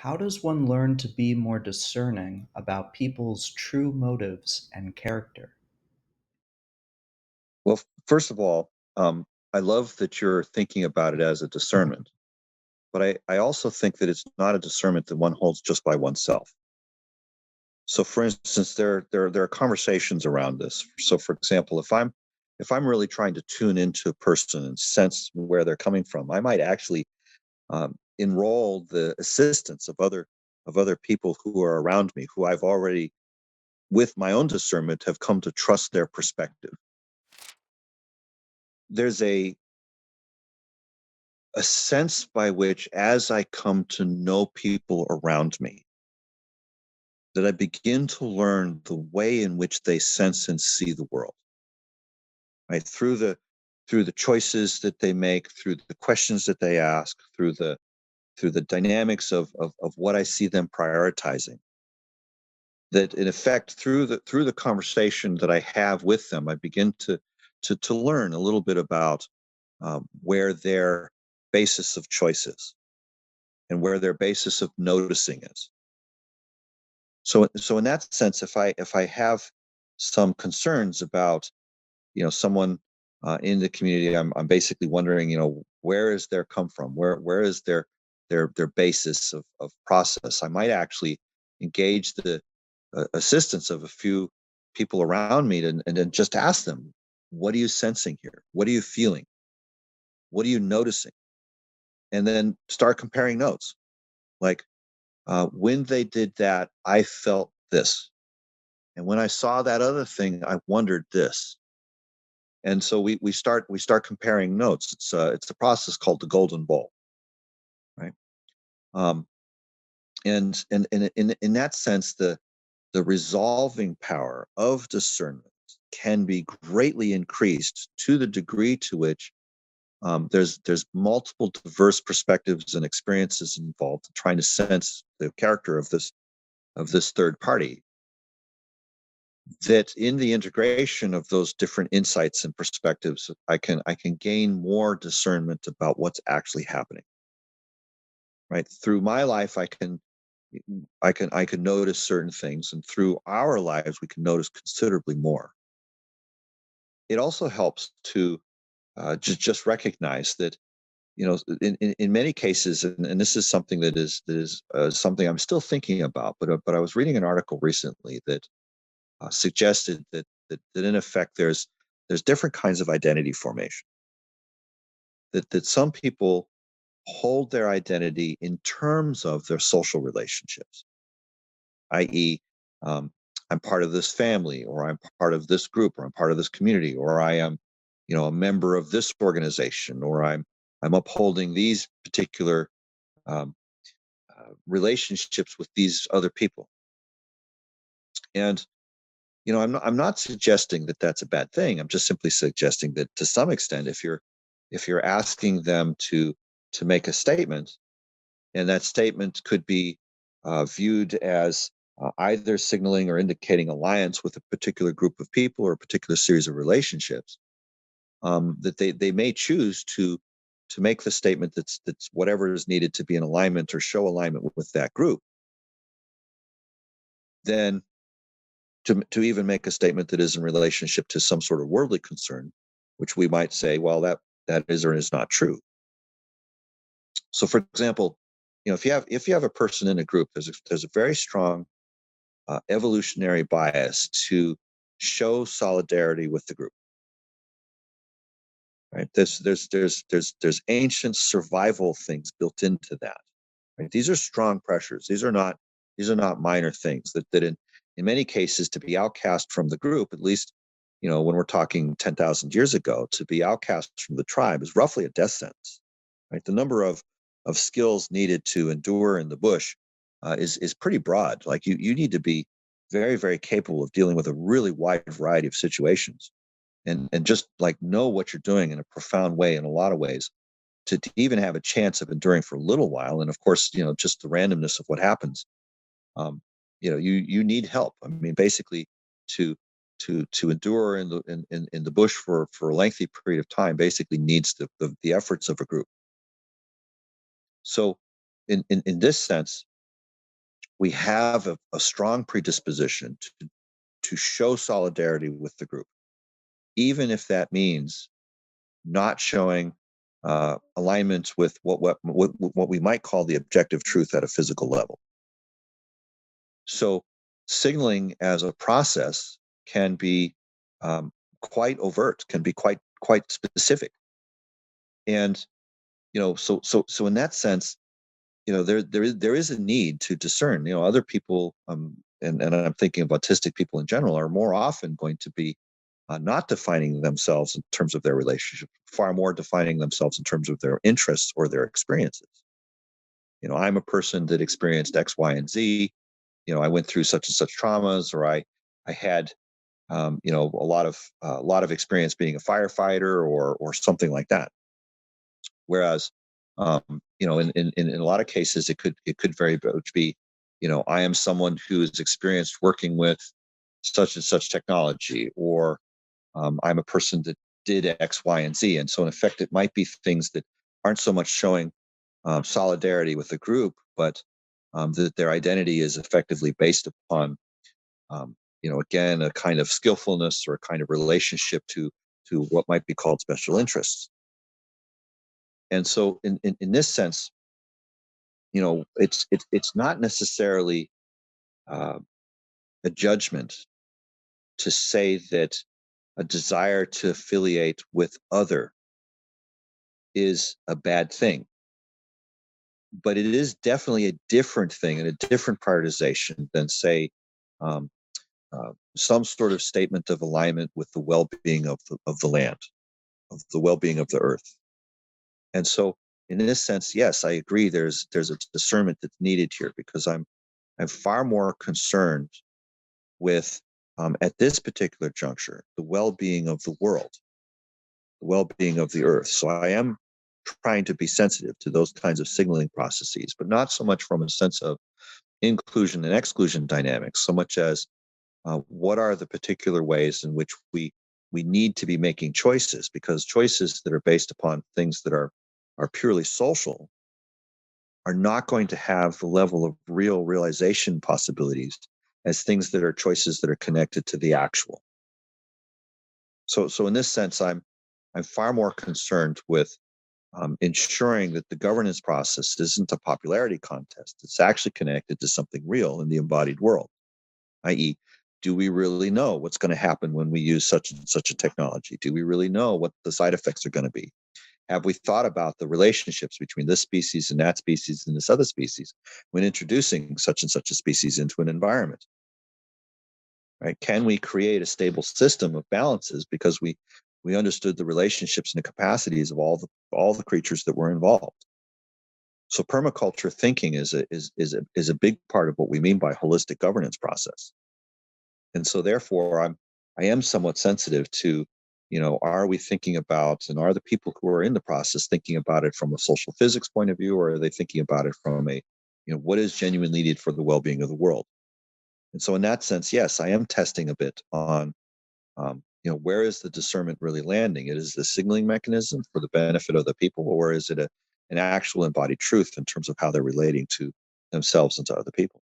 How does one learn to be more discerning about people's true motives and character? Well, first of all, I love that you're thinking about it as a discernment, but I also think that it's not a discernment that one holds just by oneself. So, for instance, there are conversations around this. So, for example, if I'm really trying to tune into a person and sense where they're coming from, I might actually enroll the assistance of other people who are around me, who I've already, with my own discernment, have come to trust their perspective. There's a sense by which, as I come to know people around me, that I begin to learn the way in which they sense and see the world, right? Through the choices that they make, through the questions that they ask, through the dynamics of what I see them prioritizing. That in effect, through the conversation that I have with them, I begin to learn a little bit about where their basis of choice is and where their basis of noticing is. So in that sense, if I have some concerns about someone in the community, I'm basically wondering, where is their come from, where is their basis of process. I might actually engage the assistance of a few people around me, and then just ask them, what are you sensing here? What are you feeling? What are you noticing? And then start comparing notes. Like, when they did that, I felt this. And when I saw that other thing, I wondered this. And so we start comparing notes. It's a process called the golden bowl, right? Um, and in that sense, the resolving power of discernment can be greatly increased to the degree to which there's multiple diverse perspectives and experiences involved in trying to sense the character of this third party. That in the integration of those different insights and perspectives, I can gain more discernment about what's actually happening. Right, through my life, I can notice certain things, and through our lives we can notice considerably more. It also helps to just recognize that, in many cases, and this is something that is something I'm still thinking about, but I was reading an article recently that suggested that in effect there's different kinds of identity formation. That some people hold their identity in terms of their social relationships, i.e., um, I'm part of this family, or I'm part of this group, or I'm part of this community, or I am, a member of this organization, or I'm upholding these particular um, relationships with these other people. And I'm not suggesting that that's a bad thing. I'm just simply suggesting that to some extent, if you're asking them to make a statement, and that statement could be viewed as either signaling or indicating alliance with a particular group of people or a particular series of relationships, that they may choose to make the statement that's whatever is needed to be in alignment or show alignment with that group. Then to even make a statement that is in relationship to some sort of worldly concern, which we might say, well, that is or is not true. So, for example, if you have a person in a group, there's a very strong evolutionary bias to show solidarity with the group. Right? There's ancient survival things built into that. Right? These are strong pressures. These are not minor things. That in many cases, to be outcast from the group, at least when we're talking 10,000 years ago, to be outcast from the tribe is roughly a death sentence. Right? The number of skills needed to endure in the bush is pretty broad. Like you need to be very, very capable of dealing with a really wide variety of situations, and just like know what you're doing in a profound way in a lot of ways, to even have a chance of enduring for a little while. And of course, just the randomness of what happens. You need help. I mean, basically, to to endure in the bush for a lengthy period of time basically needs the efforts of a group. So in this sense, we have a strong predisposition to show solidarity with the group, even if that means not showing alignments with what we might call the objective truth at a physical level. So, signaling as a process can be quite overt, can be quite specific, and so in that sense, there is a need to discern. Other people, and I'm thinking of autistic people in general, are more often going to be not defining themselves in terms of their relationship, far more defining themselves in terms of their interests or their experiences. I'm a person that experienced X, Y, and Z. I went through such and such traumas, or I had a lot of experience being a firefighter or something like that. Whereas, in a lot of cases, it could very much be, I am someone who has experienced working with such and such technology, or I'm a person that did X, Y, and Z. And so, in effect, it might be things that aren't so much showing solidarity with the group, but that their identity is effectively based upon, again, a kind of skillfulness or a kind of relationship to what might be called special interests. And so, in this sense, it's not necessarily uh, a judgment to say that a desire to affiliate with other is a bad thing, but it is definitely a different thing and a different prioritization than, say, um, some sort of statement of alignment with the well-being of the land, of the well-being of the earth. And so, in this sense, yes, I agree. There's a discernment that's needed here, because I'm far more concerned with, at this particular juncture, the well-being of the world, the well-being of the earth. So I am trying to be sensitive to those kinds of signaling processes, but not so much from a sense of inclusion and exclusion dynamics, so much as what are the particular ways in which we need to be making choices, because choices that are based upon things that are purely social are not going to have the level of real realization possibilities as things that are choices that are connected to the actual. So in this sense, I'm far more concerned with ensuring that the governance process isn't a popularity contest. It's actually connected to something real in the embodied world, i.e., do we really know what's going to happen when we use such and such a technology? Do we really know what the side effects are going to be? Have we thought about the relationships between this species and that species and this other species when introducing such and such a species into an environment? Right? Can we create a stable system of balances because we understood the relationships and the capacities of all the creatures that were involved? So permaculture thinking is a big part of what we mean by holistic governance process. And so therefore I am somewhat sensitive to, are we thinking about, and are the people who are in the process thinking about it from a social physics point of view, or are they thinking about it from a, what is genuinely needed for the well-being of the world? And so in that sense, yes, I am testing a bit on, where is the discernment really landing? It is the signaling mechanism for the benefit of the people, or is it an actual embodied truth in terms of how they're relating to themselves and to other people?